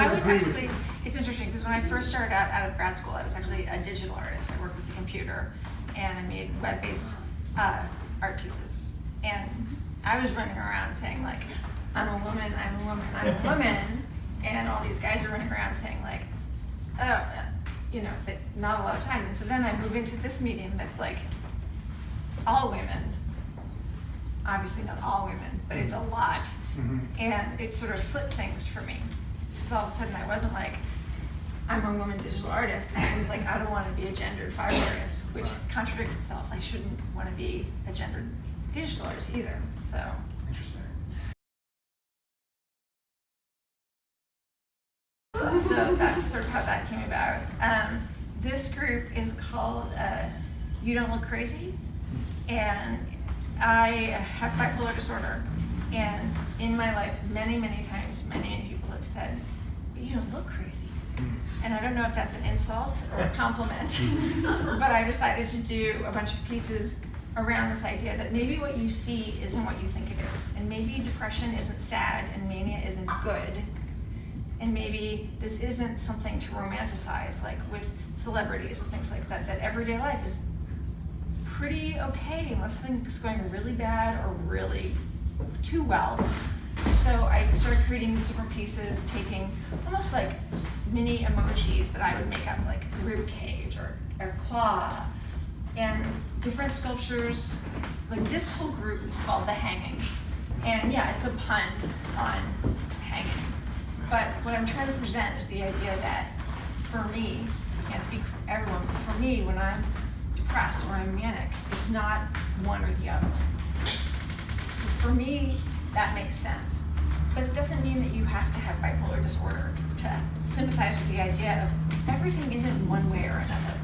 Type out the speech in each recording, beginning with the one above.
I would actually, it's interesting because when I first started out of grad school, I was actually a digital artist. I worked with the computer and I made web-based art pieces. And I was running around saying like, I'm a woman, I'm a woman, I'm a woman. And all these guys are running around saying like, oh, you know, not a lot of time. And so then I move into this medium that's like all women. Obviously not all women, but it's a lot. And it sort of flipped things for me. So all of a sudden I wasn't like, I'm a woman digital artist. It was like, I don't want to be a gendered fiber artist, which contradicts itself. I shouldn't want to be a gendered digital artist either. So Interesting. So that's sort of how that came about. This group is called You Don't Look Crazy, and I have bipolar disorder. And in my life, many, many times, many people have said, but you don't look crazy. And I don't know if that's an insult or a compliment, but I decided to do a bunch of pieces around this idea that maybe what you see isn't what you think it is. And maybe depression isn't sad and mania isn't good. And maybe this isn't something to romanticize, like with celebrities and things like that, that everyday life is pretty okay unless things going really bad or really too well. So I started creating these different pieces, taking almost like mini emojis that I would make up, like a rib cage or a claw, and different sculptures. Like this whole group is called The Hanging. And yeah, it's a pun on hanging. But what I'm trying to present is the idea that for me, I can't speak for everyone, but for me, when I'm depressed or I'm manic, it's not one or the other. So for me, that makes sense. But it doesn't mean that you have to have bipolar disorder to sympathize with the idea of everything isn't one way or another.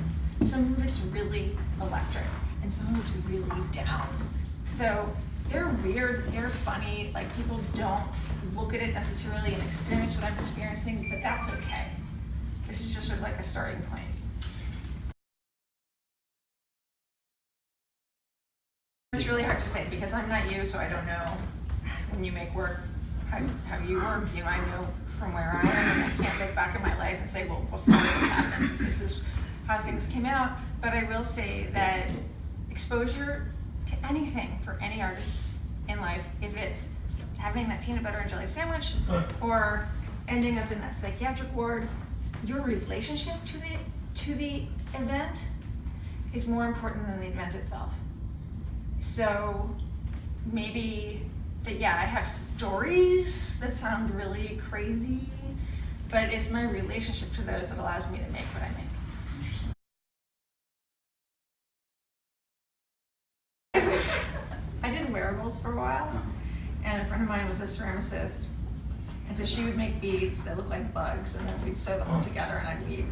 Some of it's really electric and some of it's really down. So they're weird, they're funny, like people don't look at it necessarily and experience what I'm experiencing, but that's okay. This is just sort of like a starting point. It's really hard to say because I'm not you, so I don't know when you make work how you work. You know, I know from where I am, and I can't look back at my life and say, well, before this happened, this is how things came out. But I will say that exposure to anything for any artist in life, if it's having that peanut butter and jelly sandwich or ending up in that psychiatric ward, your relationship to the event is more important than the event itself. So maybe that, yeah, I have stories that sound really crazy, but it's my relationship to those that allows me to make what I make. I did wearables for a while, and a friend of mine was a ceramicist, and so she would make beads that looked like bugs, and then we'd sew them all together, and I'd weave.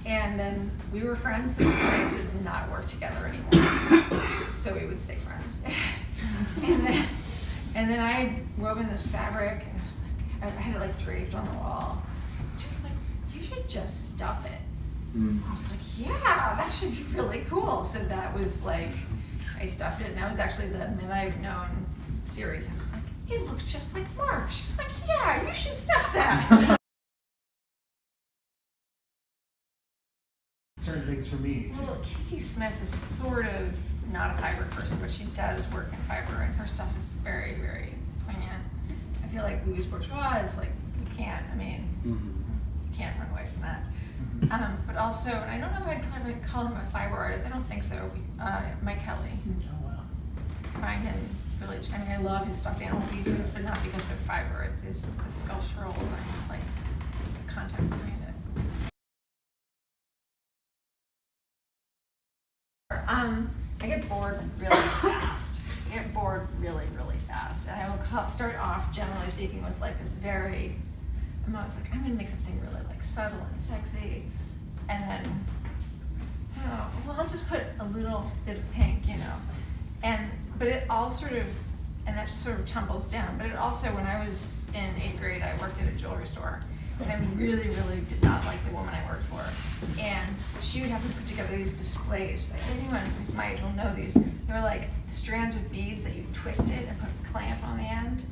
And then we were friends, so we decided to not work together anymore. So we would stay friends. and then I had woven this fabric, and I was like, I had it like draped on the wall. She was like, you should just stuff it. I was like, yeah, that should be really cool. So that was like, I stuffed it, and that was actually the Men I've Known series. I was like, it looks just like Mark. She's like, yeah, you should stuff that. Certain things for me. Well, Kiki Smith is sort of not a fiber person, but she does work in fiber, and her stuff is very, very poignant. I feel like Louise Bourgeois is like, you can't, I mean, you can't run away from that. But also, and I don't know if I'd call him a fiber artist, I don't think so, Mike Kelly. Oh, wow. I find him really, I mean, I love his stuffed animal pieces, but not because they're fiber, it's the sculptural, like, the content behind it. I get bored really fast. I get bored really, really fast. And I will start off, generally speaking, with like this very, I'm always like, I'm gonna make something really like subtle and sexy. And then, oh, well, let's just put a little bit of pink, you know. But it all sort of, and that sort of tumbles down. But it also, when I was in 8th grade, I worked at a jewelry store. And I really, really did not like the woman I worked for. And she would have to put together these displays. Like anyone who's my age will know these. They were like strands of beads that you twisted and put a clamp on the end.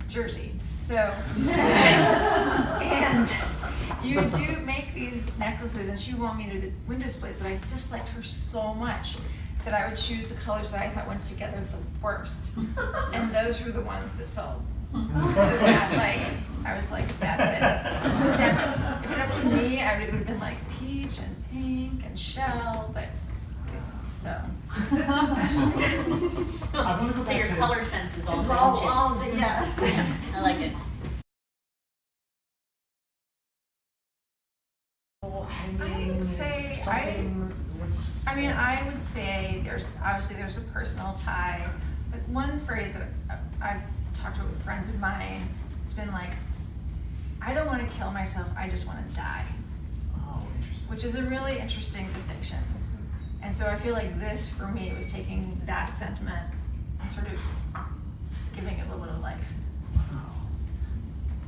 Jersey, So, and you do make these necklaces, and she wanted me to do window displays, but I just liked her so much that I would choose the colors that I thought went together the worst. And those were the ones that sold. So that, like, I was like, that's it. Never. If it up to me, it would have been like peach and pink and shell, but so. I want to go So back your to color sense is all All vengeance. yes. I like it. hanging. I would say something. I mean, I would say there's a personal tie. But one phrase that I've talked to with friends of mine, it's been like, I don't want to kill myself, I just want to die. Oh, interesting. Which is a really interesting distinction. And so I feel like this, for me, was taking that sentiment and sort of giving it a little bit of life.